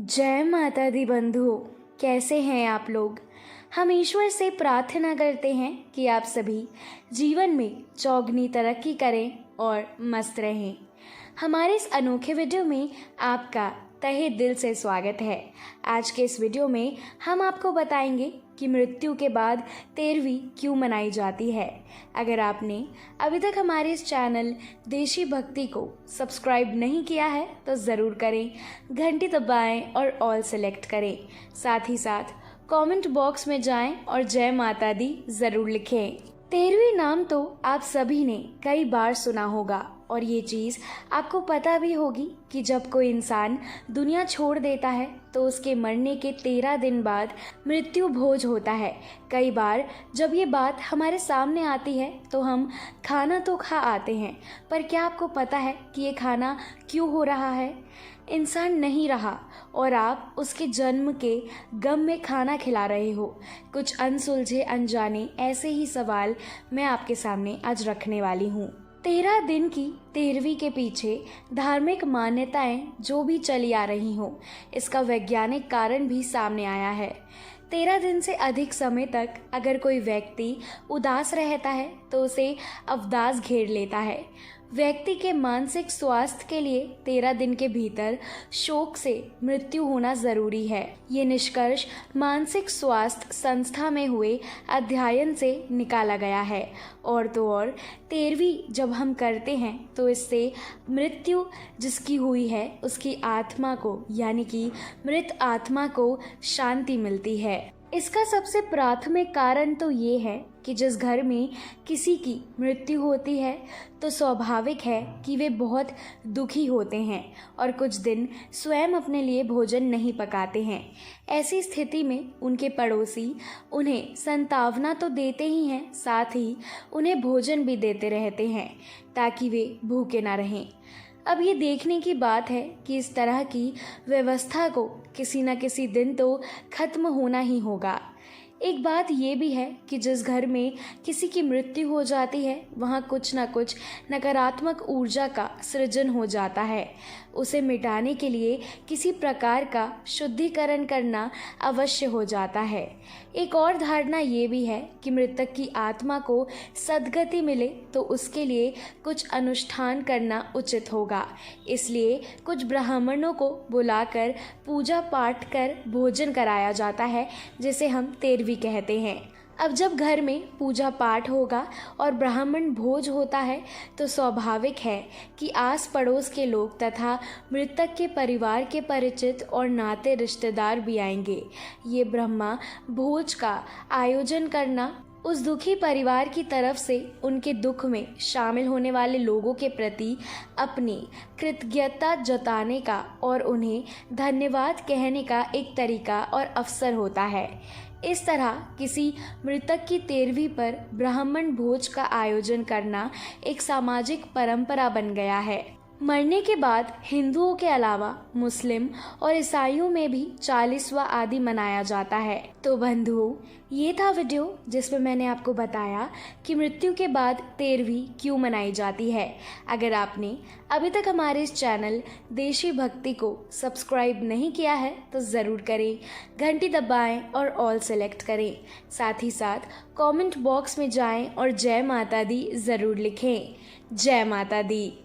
जय माता दी बंधुओं, कैसे हैं आप लोग। हम ईश्वर से प्रार्थना करते हैं कि आप सभी जीवन में चौगनी तरक्की करें और मस्त रहें। हमारे इस अनोखे वीडियो में आपका तहे दिल से स्वागत है। आज के इस वीडियो में हम आपको बताएंगे कि मृत्यु के बाद 13वीं क्यों मनाई जाती है। अगर आपने अभी तक हमारे इस चैनल देशी भक्ति को सब्सक्राइब नहीं किया है तो ज़रूर करें, घंटी दबाएं और ऑल सेलेक्ट करें। साथ ही साथ कमेंट बॉक्स में जाएं और जय माता दी ज़रूर लिखें। 13वीं नाम तो आप सभी ने कई बार सुना होगा और ये चीज़ आपको पता भी होगी कि जब कोई इंसान दुनिया छोड़ देता है तो उसके मरने के 13 दिन बाद मृत्यु भोज होता है। कई बार जब ये बात हमारे सामने आती है तो हम खाना तो खा आते हैं, पर क्या आपको पता है कि ये खाना क्यों हो रहा है? इंसान नहीं रहा और आप उसके जन्म के गम में खाना खिला रहे हो। कुछ अनसुलझे अनजाने ऐसे ही सवाल मैं आपके सामने आज रखने वाली हूँ। 13 दिन की 13वीं के पीछे धार्मिक मान्यताएं जो भी चली आ रही हों, इसका वैज्ञानिक कारण भी सामने आया है। 13 दिन से अधिक समय तक अगर कोई व्यक्ति उदास रहता है तो उसे अवदास घेर लेता है। व्यक्ति के मानसिक स्वास्थ्य के लिए 13 दिन के भीतर शोक से मृत्यु होना जरूरी है। ये निष्कर्ष मानसिक स्वास्थ्य संस्था में हुए अध्ययन से निकाला गया है। और तो और 13वीं जब हम करते हैं तो इससे मृत्यु जिसकी हुई है उसकी आत्मा को, यानी कि मृत आत्मा को शांति मिलती है। इसका सबसे प्राथमिक कारण तो ये है कि जिस घर में किसी की मृत्यु होती है तो स्वाभाविक है कि वे बहुत दुखी होते हैं और कुछ दिन स्वयं अपने लिए भोजन नहीं पकाते हैं। ऐसी स्थिति में उनके पड़ोसी उन्हें संतावना तो देते ही हैं, साथ ही उन्हें भोजन भी देते रहते हैं ताकि वे भूखे ना रहें। अब ये देखने की बात है कि इस तरह की व्यवस्था को किसी न किसी दिन तो खत्म होना ही होगा। एक बात ये भी है कि जिस घर में किसी की मृत्यु हो जाती है वहाँ कुछ न कुछ नकारात्मक ऊर्जा का सृजन हो जाता है। उसे मिटाने के लिए किसी प्रकार का शुद्धिकरण करना अवश्य हो जाता है। एक और धारणा ये भी है कि मृतक की आत्मा को सद्गति मिले तो उसके लिए कुछ अनुष्ठान करना उचित होगा। इसलिए कुछ ब्राह्मणों को बुलाकर पूजा पाठ कर भोजन कराया जाता है, जिसे हम 13वीं कहते हैं। अब जब घर में पूजा पाठ होगा और ब्राह्मण भोज होता है तो स्वाभाविक है कि आस पड़ोस के लोग तथा मृतक के परिवार के परिचित और नाते रिश्तेदार भी आएंगे। ये ब्रह्मा भोज का आयोजन करना उस दुखी परिवार की तरफ से उनके दुख में शामिल होने वाले लोगों के प्रति अपनी कृतज्ञता जताने का और उन्हें धन्यवाद कहने का एक तरीका और अवसर होता है। इस तरह किसी मृतक की 13वीं पर ब्राह्मण भोज का आयोजन करना एक सामाजिक परंपरा बन गया है। मरने के बाद हिंदुओं के अलावा मुस्लिम और ईसाइयों में भी 40वां आदि मनाया जाता है। तो बंधुओं, ये था वीडियो जिसमें मैंने आपको बताया कि मृत्यु के बाद 13वीं क्यों मनाई जाती है। अगर आपने अभी तक हमारे इस चैनल देशी भक्ति को सब्सक्राइब नहीं किया है तो ज़रूर करें, घंटी दबाएं और ऑल सेलेक्ट करें। साथ ही साथ कमेंट बॉक्स में जाएं और जय माता दी ज़रूर लिखें। जय माता दी।